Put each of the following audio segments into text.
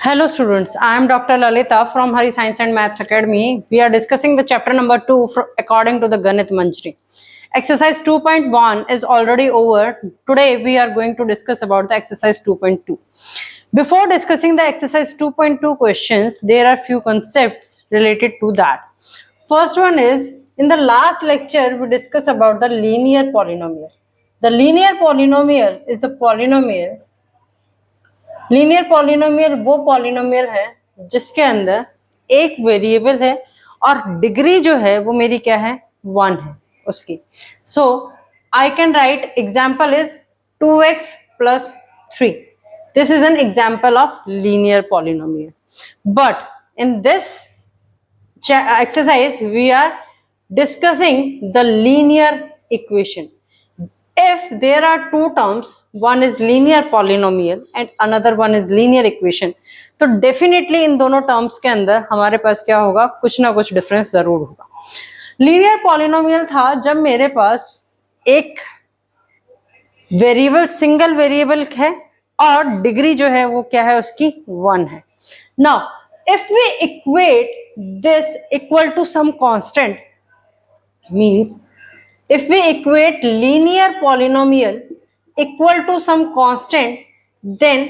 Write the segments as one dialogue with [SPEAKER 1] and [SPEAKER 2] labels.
[SPEAKER 1] Hello students, I am Dr. Lalita from Hari Science and Maths Academy. We are discussing the chapter number 2 according to the Ganit Manjri. Exercise 2.1 is already over. Today we are going to discuss about the exercise 2.2. Before discussing the exercise 2.2 questions, there are few concepts related to that. First one is, in the last lecture we discussed about the linear polynomial. The linear polynomial is the polynomial linear polynomial वो polynomial है जिसके अंदर एक variable है और degree जो है वो मेरी क्या है 1 है उसकी. So I can write example is 2x plus 3. This is an example of linear polynomial. But in this exercise we are discussing the linear equation. If there are two terms, one is linear polynomial and another one is linear equation, तो definitely इन दोनों terms के अंदर हमारे पास क्या होगा, कुछ ना कुछ difference जरूर होगा. linear polynomial था जब मेरे पास एक वेरिएबल सिंगल वेरिएबल है और डिग्री जो है वो क्या है उसकी 1 है. Now if we equate this equal to some constant, means if we equate linear polynomial equal to some constant, then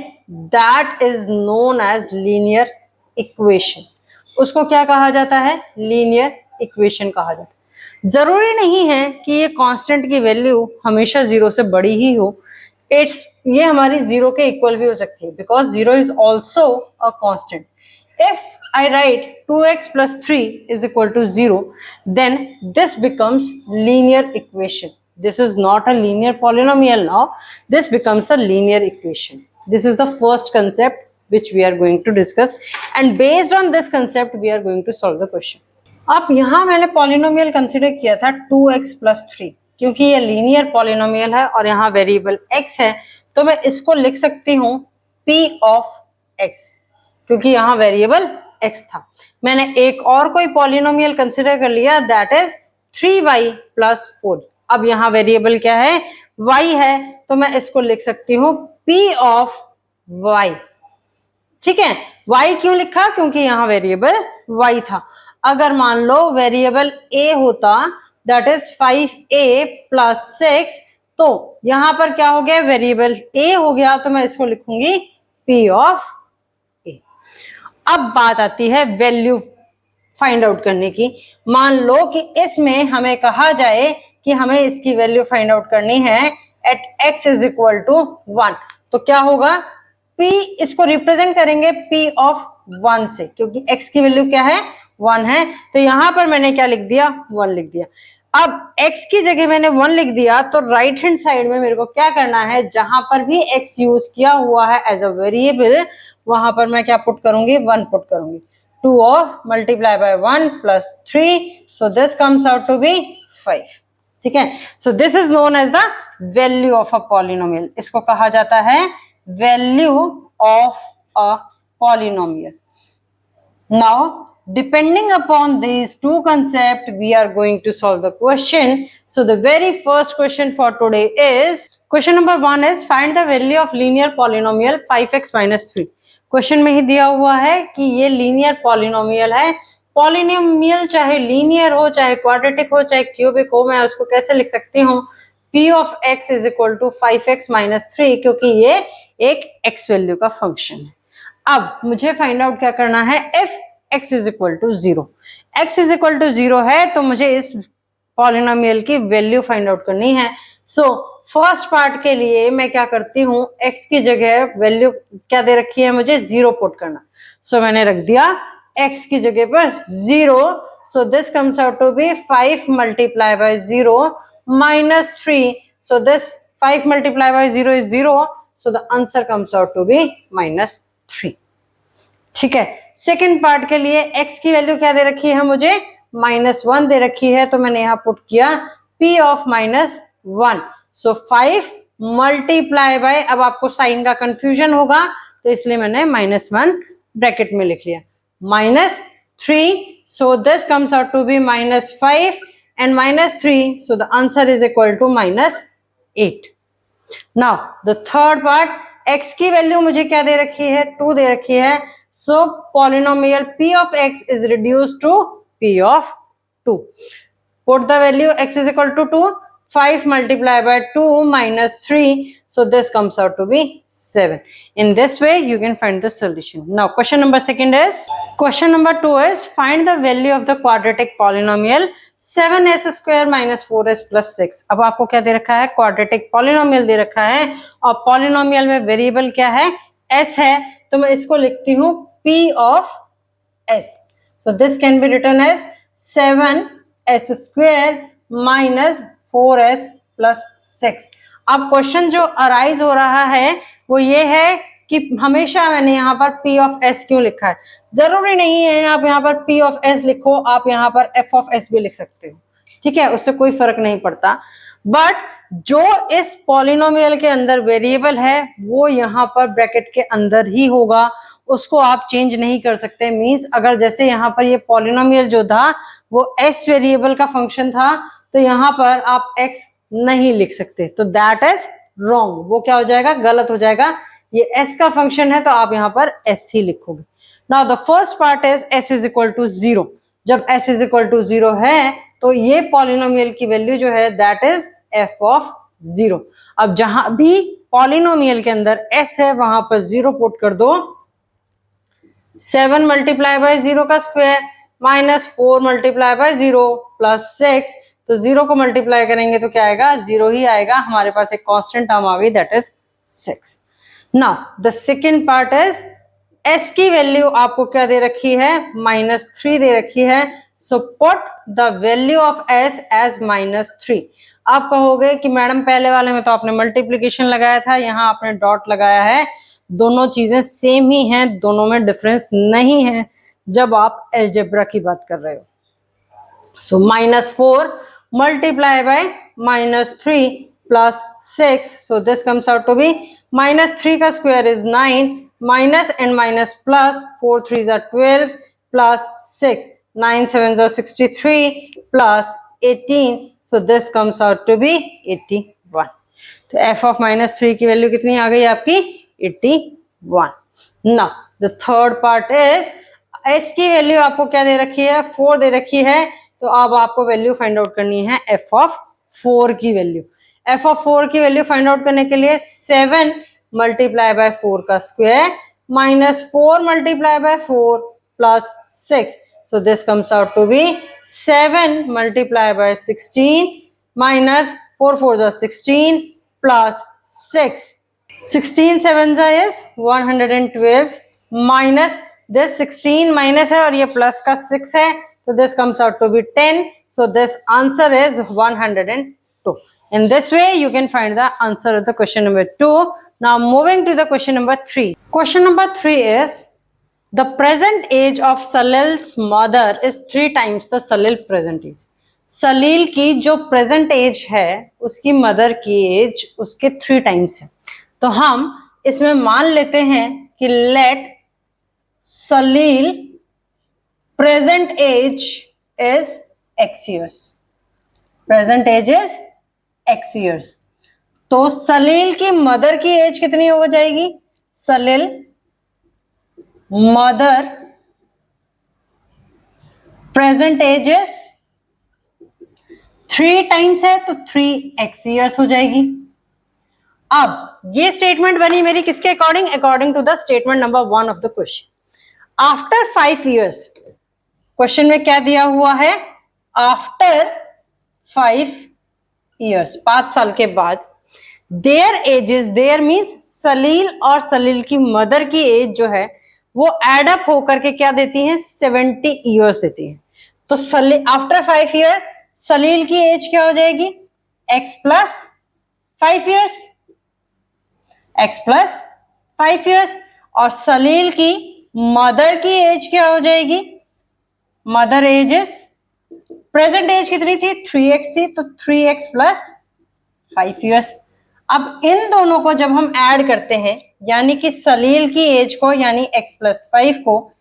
[SPEAKER 1] that is known as linear equation. उसको क्या कहा जाता है, linear equation कहा जाता है. जरूरी नहीं है कि ये कांस्टेंट की वैल्यू हमेशा 0 से बड़ी ही हो. ये हमारी 0 के इक्वल भी हो सकती है, because 0 is also a constant. If I write 2x plus 3 is equal to 0, then this becomes linear equation. This is not a linear polynomial now. This becomes a linear equation. This is the first concept which we are going to discuss, and based on this concept we are going to solve the question. अब यहाँ मैंने polynomial consider किया था 2x plus 3, क्योंकि ये linear polynomial है और यहाँ variable x है, तो मैं इसको लिख सकती हूँ p of x, क्योंकि यहाँ वेरिएबल x था. मैंने एक और कोई पॉलिनोमियल कंसिडर कर लिया, दैट इज 3y plus 4. अब यहाँ वेरिएबल क्या है, y है, तो मैं इसको लिख सकती हूँ p of y. ठीक है, y क्यों लिखा, क्योंकि यहाँ वेरिएबल y था. अगर मान लो वेरिएबल a होता, दैट इज 5a plus 6, तो यहाँ पर क्या हो गया, वेरिएबल a हो गया, तो मैं इसको लिखूंगी p of. अब बात आती है वैल्यू फाइंड आउट करने की. मान लो कि इसमें हमें कहा जाए कि हमें इसकी वैल्यू फाइंड आउट करनी है at x is equal to 1, तो क्या होगा, p इसको रिप्रेजेंट करेंगे p ऑफ 1 से, क्योंकि x की वैल्यू क्या है 1 है. तो यहां पर मैंने क्या लिख दिया, 1 लिख दिया. अब x की जगह मैंने 1 लिख दिया, तो राइट हैंड साइड में मेरे को क्या करना है, जहां पर भी x यूज किया हुआ है एज अ वेरिएबल, वहां पर मैं क्या पुट करूंगी, 1 पुट करूंगी. 2 और multiply by 1 plus 3, so this comes out to be 5. ठीक है, so this is known as the value of a polynomial. इसको कहा जाता है value of a polynomial. Now depending upon these two concepts we are going to solve the question. So the very first question for today is, question number 1 is find the value of linear polynomial 5x minus 3. Question में ही दिया हुआ है कि ये linear polynomial है. Polynomial चाहे linear हो, चाहे क्वाड्रेटिक हो, चाहे क्यूबिक हो, मैं उसको कैसे लिख सकती हूँ, p of x is equal to 5x minus 3, क्योंकि ये एक x वैल्यू का फंक्शन है. अब मुझे फाइंड आउट क्या करना है, if x is equal to 0. x is equal to 0 है, तो मुझे इस पॉलिनोमियल की वैल्यू फाइंड आउट करनी है. सो फर्स्ट पार्ट के लिए मैं क्या करती हूँ, x की जगह वैल्यू क्या दे रखी है, मुझे 0 पुट करना. सो मैंने रख दिया x की जगह पर 0. So this comes out to be 5 multiply by 0 minus 3. So this 5 multiply by 0 is 0. So the answer comes out to be -3. ठीक है, सेकेंड पार्ट के लिए x की वैल्यू क्या दे रखी है, मुझे -1 दे रखी है, तो मैंने यहाँ पुट किया p of -1. So 5 multiply bye, अब आपको साइन का कंफ्यूजन होगा तो इसलिए मैंने -1 ब्रैकेट में लिख लिया, -3. So this comes out to be -5 and -3. So the answer is equal to -8. Now the third part, x की वैल्यू मुझे क्या दे रखी है, 2 दे रखी है. So polynomial p of x is reduced to p of 2. Put the value x is equal to 2. 5 multiplied by 2 minus 3. So this comes out to be 7. In this way, you can find the solution. Now, question number 2 is find the value of the quadratic polynomial 7s square minus 4s plus 6. अब आपको क्या दे रखा है? Quadratic polynomial दे रखा है और polynomial में variable क्या है? s है, तो मैं इसको लिखती हूँ p of s. So this can be written as 7s square minus 4s plus 6. अब क्वेश्चन जो अराइज हो रहा है वो ये है कि हमेशा मैंने यहाँ पर p of s क्यों लिखा है. जरूरी नहीं है आप यहाँ पर p of s लिखो, आप यहाँ पर f of s भी लिख सकते हो, ठीक है, उससे कोई फर्क नहीं पड़ता. बट जो इस पॉलिनोमियल के अंदर वेरिएबल है वो यहाँ पर ब्रैकेट के अंदर ही होगा, उसको आप चेंज नहीं कर सकते. मींस अगर जैसे यहाँ पर ये पॉलिनोमियल जो था वो s वेरिएबल का फंक्शन था तो यहाँ पर आप x नहीं लिख सकते, तो दैट इज रॉन्ग. वो क्या हो जाएगा? गलत हो जाएगा. ये s का फंक्शन है तो आप यहाँ पर s ही लिखोगे. Now the first part is s is equal to 0. जब s इज इक्वल टू 0 है तो ये पॉलिनोमियल की वैल्यू जो है दैट इज f ऑफ 0. अब जहां भी पॉलिनोमियल के अंदर s है वहां पर 0 पुट कर दो. 7 मल्टीप्लाई बाय 0 का square minus 4 multiply by 0 plus 6. तो 0 को मल्टीप्लाई करेंगे तो क्या आएगा? 0 ही आएगा. हमारे पास एक कांस्टेंट टर्म आ गई that is 6. Now the second part is s की वैल्यू आपको क्या दे रखी है? -3 दे रखी है. So put the value of s as -3. आप कहोगे कि मैडम पहले वाले में तो आपने मल्टीप्लीकेशन लगाया था, यहाँ आपने डॉट लगाया है. दोनों चीजें सेम ही हैं, दोनों में डिफरेंस नहीं है जब आप अलजेब्रा की बात कर रहे हो. So -4 multiply by -3 plus 6. So this comes out to be -3 का square is 9 minus and minus plus 4 3 12 plus 6 9 7 63 plus 18. So this comes out to be 81. तो f of -3 की वैल्यू कितनी आ गई आपकी? 81. Now the third part is s की वैल्यू आपको क्या दे रखी है? 4 दे रखी है. तो अब आपको वैल्यू फाइंड आउट करनी है f of 4 की वैल्यू. f of 4 की वैल्यू फाइंड आउट करने के लिए 7 मल्टीप्लाई बाय 4 का square minus 4 multiply bye 4 plus 6. So this comes out to be 7 multiplied by 16 minus 4 4 is 16 plus 6. 16 7 is 112 minus this 16 minus है और ये plus का 6 है, so this comes out to be 10. So this answer is 102. In this way you can find the answer of the question number 2. Now moving to the question number 3. Question number 3 is the present age of Salil's mother is 3 times the Salil present age. सलील की जो present as है उसकी mother की as उसके 3 times है. तो हम इसमें मान लेते हैं कि let Salil present age is x years. Present age is x years. तो सलील की मदर की एज कितनी हो जाएगी? Salil mother present age is 3 times है तो 3x years हो जाएगी. अब ये स्टेटमेंट बनी मेरी किसके according? According to the statement number 1 of the question. After 5 years, question में क्या दिया हुआ है? आफ्टर 5 years, 5 साल के बाद देयर एजेस, देयर मीन्स सलील और सलील की मदर की एज जो है वो एड अप होकर के क्या देती हैं? 70 years देती हैं. तो आफ्टर 5 year सलील की एज क्या हो जाएगी? x plus 5 years, x plus 5 years. और सलील की मदर की एज क्या हो जाएगी? Mother age is, present age कितनी थी? 3x थी, तो 3x प्लस 5 years. अब इन दोनों को जब हम ऐड करते हैं, यानी कि सलील की एज को यानी x प्लस 5 को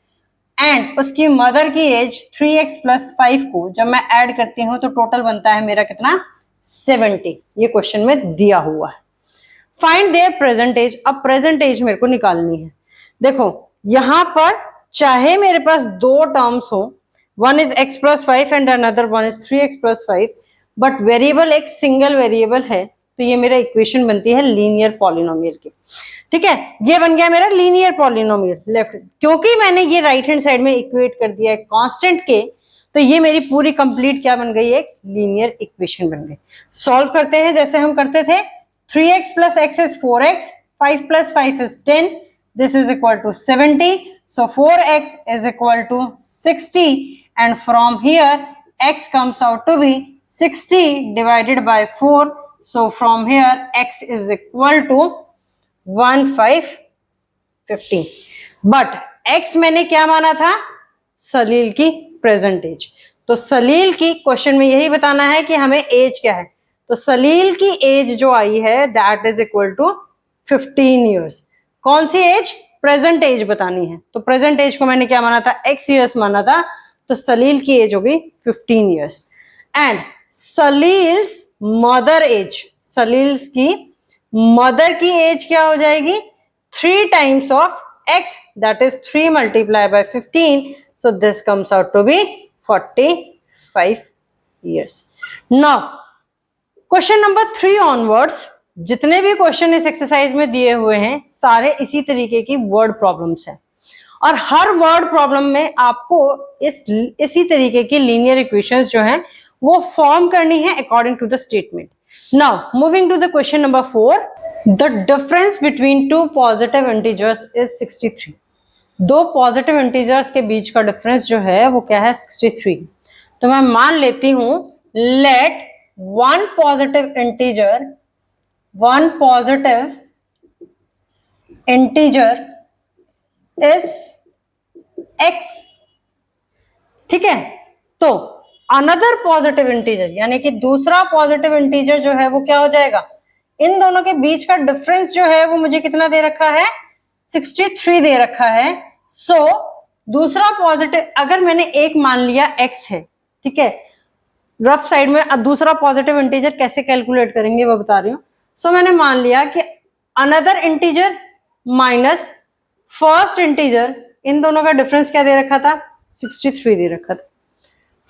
[SPEAKER 1] एंड उसकी मदर की एज 3x प्लस 5 को जब मैं ऐड करती हूं तो टोटल बनता है मेरा कितना? 70. ये क्वेश्चन में दिया हुआ है. Find their present age. अब प्रेजेंट एज मेरे को निकालनी है. देखो यहां पर चाहे मेरे पास दो टर्म्स हो, one is x plus 5 and another one is 3x plus 5, but variable एक सिंगल वेरिएबल है, तो ये मेरा इक्वेशन बनती है लीनियर पॉलिनोमियल की। ठीक है, ये बन गया मेरा लीनियर पॉलिनोमियल लेफ्ट। क्योंकि मैंने ये राइट हैंड साइड में इक्वेट कर दिया है कांस्टेंट के, तो ये मेरी पूरी कंप्लीट क्या बन गई, एक लीनियर इक्वेशन बन गई। सॉल्व करते हैं जैसे हम करते थे। 3x plus x is 4x, 5 plus 5 is 10, this is equal to 70, so 4x is equal to 60, and from here x comes out to be 60 divided by 4, so from here x is equal to 1515, but x मैंने क्या माना था, सलील की present as. तो सलील की question में यही बताना है कि हमें एज क्या है, तो सलील की एज जो आई है that is equal to 15 years. कौन सी एज, प्रेजेंट एज बतानी है, तो प्रेजेंट एज को मैंने क्या माना था, x ईयर्स माना था, तो सलील की एज होगी 15 ईयर्स। एंड सलील्स मदर एज, सलील्स की मदर की एज क्या हो जाएगी, 3 times of x, that is 3 multiplied by 15, so this comes out to be 45 years. Now question number 3 onwards, जितने भी क्वेश्चन इस एक्सरसाइज में दिए हुए हैं सारे इसी तरीके की वर्ड प्रॉब्लम्स हैं, और हर वर्ड प्रॉब्लम में आपको इसी तरीके की लीनियर इक्वेशंस जो हैं वो फॉर्म करनी है according to the statement. Now moving to the question number 4, the difference between two positive integers is 63। दो पॉजिटिव इंटीजर्स के बीच का डिफरेंस जो है वो क्या है, 63। तो मैं मान लेती हूं, late one positive integer is x। ठीक है, तो अनदर पॉजिटिव इंटीजर यानी कि दूसरा पॉजिटिव इंटीजर जो है वो क्या हो जाएगा, इन दोनों के बीच का डिफरेंस जो है वो मुझे कितना दे रखा है, 63 दे रखा है। सो दूसरा पॉजिटिव, अगर मैंने एक मान लिया x है, ठीक है, रफ साइड में अब दूसरा पॉजिटिव इंटीजर कैसे कैलकुलेट करेंगे वो बता रही हूँ। सो मैंने मान लिया कि another integer minus first integer, इन दोनों का डिफरेंस क्या दे रखा था, 63 दे रखा था।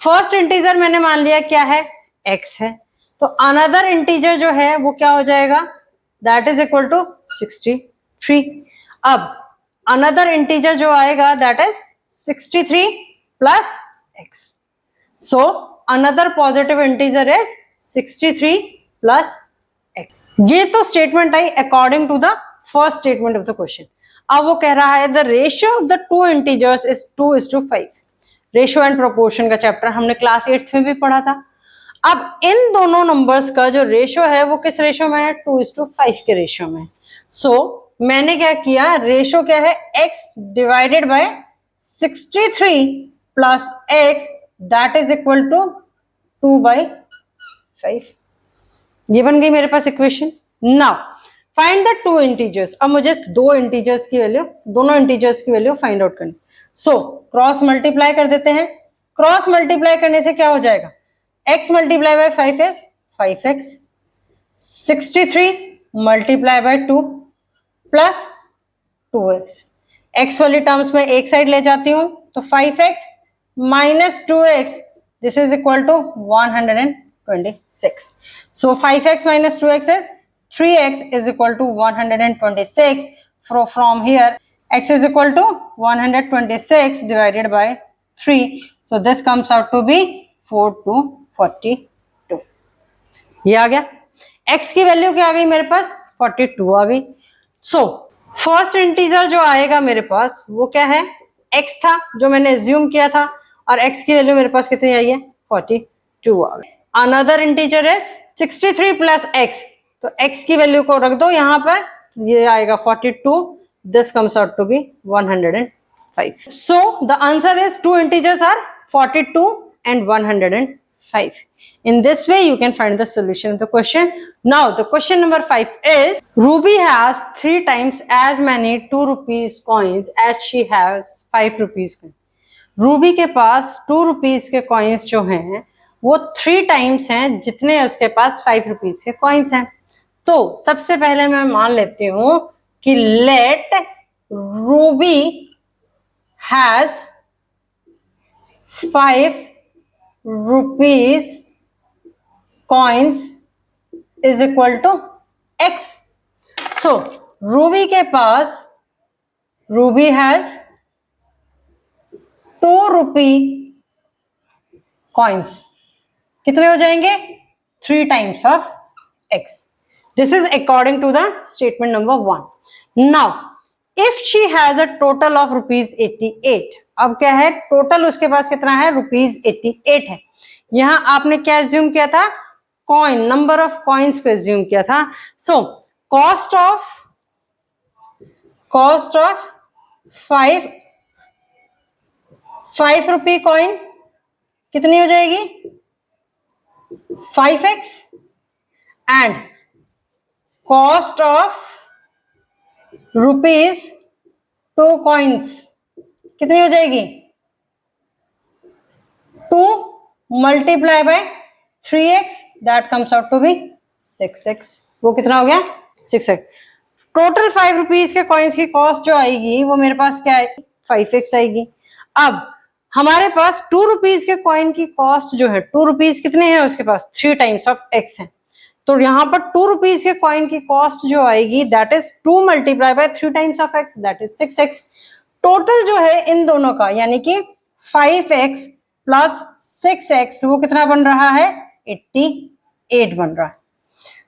[SPEAKER 1] फर्स्ट इंटीजर मैंने मान लिया क्या है, x है, तो अनदर इंटीजर जो है वो क्या हो जाएगा, दैट इज इक्वल टू 63। अब अनदर इंटीजर जो आएगा that is 63 plus x, so another positive integer is 63 plus x। ये तो स्टेटमेंट आई according to the first statement of the question. अब वो कह रहा है the ratio of the two integers is 2:5। Ratio and proportion का चैप्टर हमने क्लास 8th में भी पढ़ा था। अब इन दोनों नंबर्स का जो रेशियो है वो किस रेशियो में है, 2:5 के रेशियो में। सो मैंने क्या किया, रेशियो क्या है, x divided by 63 plus x, that is equal to 2/5। ये बन गई मेरे पास equation. Now find the two integers. अब मुझे दो इंटीजर्स की वैल्यू, दोनों इंटीजर्स की वैल्यू फाइंड आउट करनी। सो क्रॉस मल्टीप्लाई कर देते हैं। क्रॉस मल्टीप्लाई करने से क्या हो जाएगा, x multiply by 5 is 5x, 63 multiply by 2 plus 2x। x वाली टर्म्स में एक साइड ले जाती हूं तो 5x minus 2x, this is equal to 126. So 5x minus 2x is 3x is equal to 126. From here x is equal to 126 divided by 3. So this comes out to be 4/42. ये आ गया। x की value क्या आ गई मेरे पास, 42 आ गई। So first integer जो आएगा मेरे पास वो क्या है, x था जो मैंने एज्यूम किया था, और x की वैल्यू मेरे पास कितनी आई है, 42 आ गई। Another integer is 63 plus x, तो x की वैल्यू को रख दो यहाँ पर, ये आएगा 42, this comes out to be 105। So the answer is two integers are 42 and 105. In this way you can find the solution of the question. Now the question number 5 is, Ruby has 3 times as many 2 rupees coins as she has 5 rupees coins. Ruby के पास 2 rupees के coins जो हैं वो 3 times हैं जितने उसके पास 5 rupees के coins हैं। तो सबसे पहले मैं मान लेती हूं कि let Ruby has 5 rupees coins is equal to x. So Ruby के पास, रूबी हैज 2 rupee coins, कितने हो जाएंगे? 3 times of x. This is according to the statement number 1. Now if she has a total of rupees 88, अब क्या है, total उसके पास कितना है? रुपीज 88 है. यहां आपने क्या एज्यूम किया था? कॉइन, नंबर ऑफ कॉइन्स को एज्यूम किया था. So cost of 5 rupee coin कितनी हो जाएगी? 5x. And cost of rupees 2 coins कितनी हो जाएगी? 2 multiply by 3x, that comes out to be 6x. वो कितना हो गया? 6x. टोटल 5 रुपीज के कॉइन्स की कॉस्ट जो आएगी वो मेरे पास क्या है? 5x आएगी. अब हमारे पास 2 रुपीज के कॉइन की कॉस्ट जो है, 2 रुपीज कितने हैं उसके पास? 3 टाइम्स ऑफ x है. तो यहां पर 2 रुपीज के कॉइन की कॉस्ट जो आएगी that is 2 multiply by 3 times of x, that is 6x. Total जो है इन दोनों का यानी कि 5x प्लस 6x वो कितना बन रहा है? 88 बन रहा है.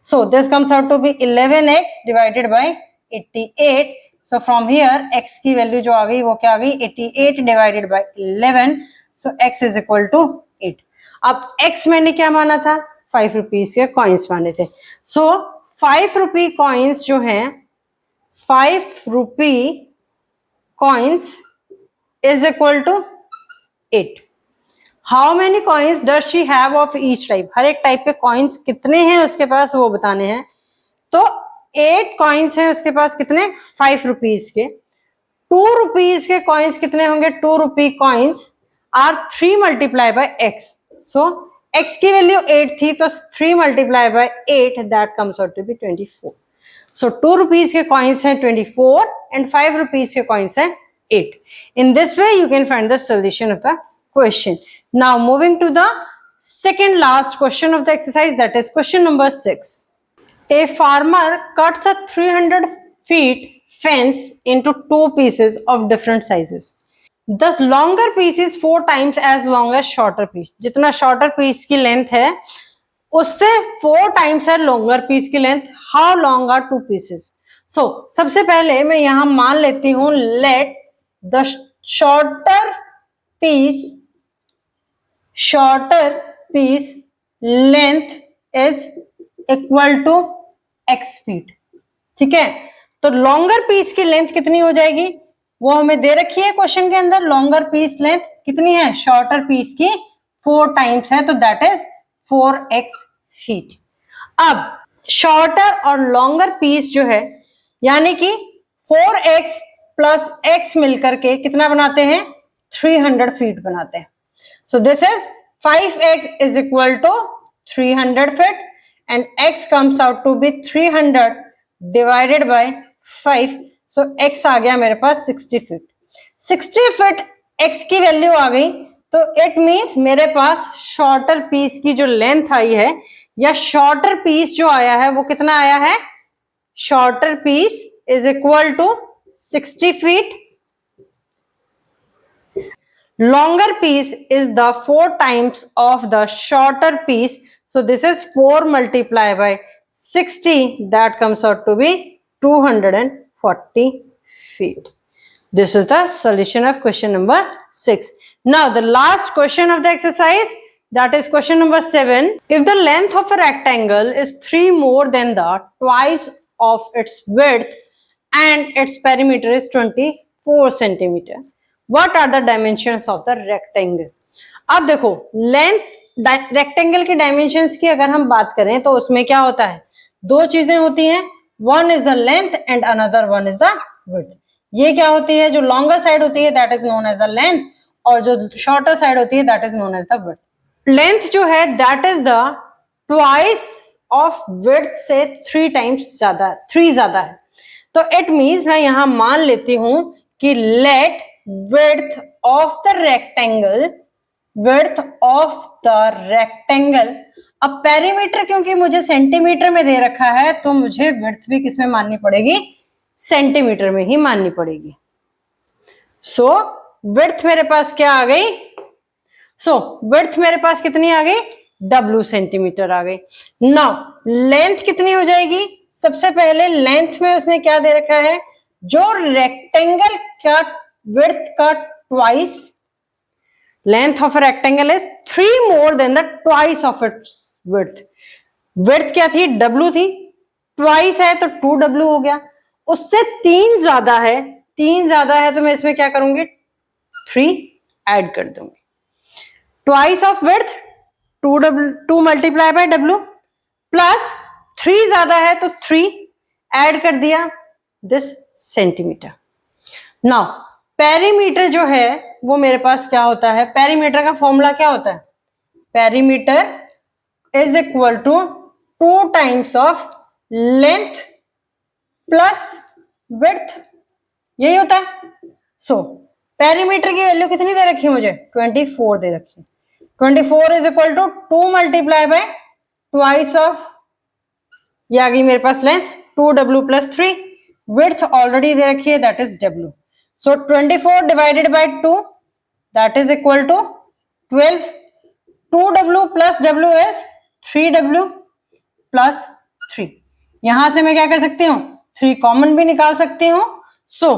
[SPEAKER 1] So this comes out to be 11x divided by 88. So from here x की वैल्यू जो आ गई वो क्या आ गई? 88 divided by 11. So x is equal to 8. अब x मैंने क्या माना था? 5 रुपीज के कॉइन्स माने थे. सो 5 रुपी कॉइन्स जो हैं, 5 रुपी coins is equal to 8. How many coins does she have of each type? हर एक टाइप पे coins कितने हैं उसके पास वो बताने हैं. तो 8 coins हैं उसके पास, कितने? 5 रुपीज के. 2 रुपीज के coins कितने होंगे? 2 rupee coins are 3 multiply by x. So x की वैल्यू 8 थी तो 3 multiply by 8 that comes out to be 24. So 2 rupees के coins हैं 24 and 5 rupees के coins हैं 8. In this way you can find the solution of the question. Now moving to the second last question of the exercise, that is question number 6. A farmer cuts a 300 feet fence into 2 pieces of different sizes. The longer piece is 4 times as long as shorter piece. जितना shorter piece की length है उससे 4 times है longer piece की length. How long are 2 pieces? So सबसे पहले मैं यहां मान लेती हूं let the shorter piece length is equal to x feet. ठीक है, तो लॉन्गर पीस की लेंथ कितनी हो जाएगी वो हमें दे रखी है क्वेश्चन के अंदर. लॉन्गर पीस लेंथ कितनी है? शॉर्टर पीस की 4 टाइम्स है, तो दैट इज 4x फीट. अब शॉर्टर और लॉन्गर पीस जो है यानी कि 4x प्लस x मिलकर के कितना बनाते हैं? 300 फीट बनाते हैं. So this is 5x is equal to 300 feet and x comes out to be 300 divided by 5. So x आ गया मेरे पास 60 फीट. 60 फीट x की वैल्यू आ गई, तो इट मीन्स मेरे पास शॉर्टर पीस की जो लेंथ आई है या शॉर्टर पीस जो आया है वो कितना आया है? Shorter piece is equal to 60 feet. Longer piece is the 4 times of the shorter piece. So this is 4 multiply by 60, that comes out to be 240 feet. This is the solution of question number 6. Now the last question of the exercise, that is question number 7. If the length of a rectangle is 3 more than the twice of its width and its perimeter is 24 centimeter, what are the dimensions of the rectangle? अब देखो length rectangle के dimensions की अगर हम बात करें तो उसमें क्या होता है? 2 चीजें होती हैं. One is the length and another one is the width. ये क्या होती है? जो लॉन्गर साइड होती है that is known as the length और जो शॉर्टर साइड होती है that is known as the width. Length जो है that is the twice of width से 3 टाइम्स ज्यादा, 3 ज्यादा है. तो इट मीन्स मैं यहां मान लेती हूं कि let width of the rectangle, width of the rectangle. अब पेरीमीटर क्योंकि मुझे सेंटीमीटर में दे रखा है तो मुझे विड्थ भी किसमें माननी पड़ेगी, सेंटीमीटर में ही माननी पड़ेगी. सो विड्थ मेरे पास क्या आ गई, विड्थ मेरे पास कितनी आ गई, W सेंटीमीटर आ गई. नाउ लेंथ कितनी हो जाएगी, सबसे पहले लेंथ में उसने क्या दे रखा है, जो रेक्टेंगल का विड्थ का twice, length of a rectangle is 3 more than the twice of its width. Width क्या थी, W थी, ट्वाइस है तो 2W हो गया, उससे 3 ज्यादा है, 3 ज्यादा है तो मैं इसमें क्या करूंगी, 3 ऐड कर दूंगी. Twice of width 2 multiply bye W plus 3 ज्यादा है तो 3 ऐड कर दिया दिस सेंटीमीटर. नाउ पेरीमीटर जो है वो मेरे पास क्या होता है, पेरीमीटर का फॉर्मूला क्या होता है, perimeter is equal to 2 times of length plus width, यही होता है. सो पेरीमीटर की वैल्यू कितनी दे रखी है मुझे, 24 दे रखी है. 24 is equal to 2 multiply by twice of, ये आ गई मेरे पास length 2W plus 3, width already दे रखी है that is W. So 24 divided by 2 that is equal to 12. 2W plus W is 3W plus 3. यहां से मैं क्या कर सकती हूँ, 3 कॉमन भी निकाल सकती हूँ. So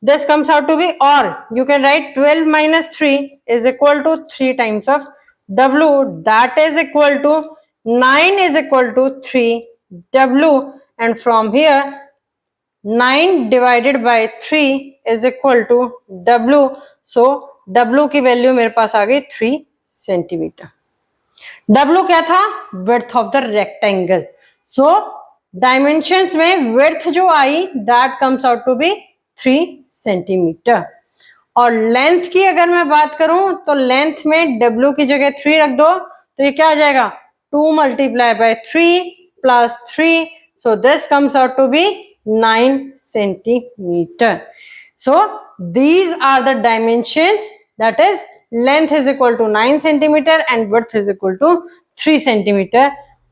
[SPEAKER 1] this comes out to be, or you can write 12 minus 3 is equal to 3 times of W, that is equal to 9 is equal to 3W, and from here 9 divided by 3 is equal to W. So W की value मेरे पास आ गई 3 centimetre. W क्या था, width of the rectangle. So dimensions में width जो आई that comes out to be 3 centimetre. और लेंथ की अगर मैं बात करूं तो लेंथ में W की जगह 3 रख दो तो ये क्या आ जाएगा, 2 multiply by 3 plus 3. So this comes out to be 9 centimeter. So these are the dimensions, that is length is equal to 9 centimeter and width is equal to 3 centimeter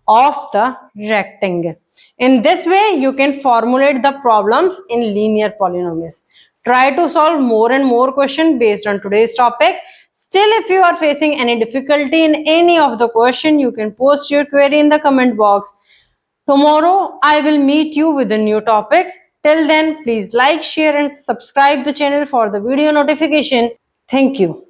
[SPEAKER 1] of the rectangle. In this way you can formulate the problems in linear polynomials. Try to solve more and more questions based on today's topic. Still, if you are facing any difficulty in any of the question, you can post your query in the comment box. Tomorrow I will meet you with a new topic. Till then, please like, share and subscribe the channel for the video notification. Thank you.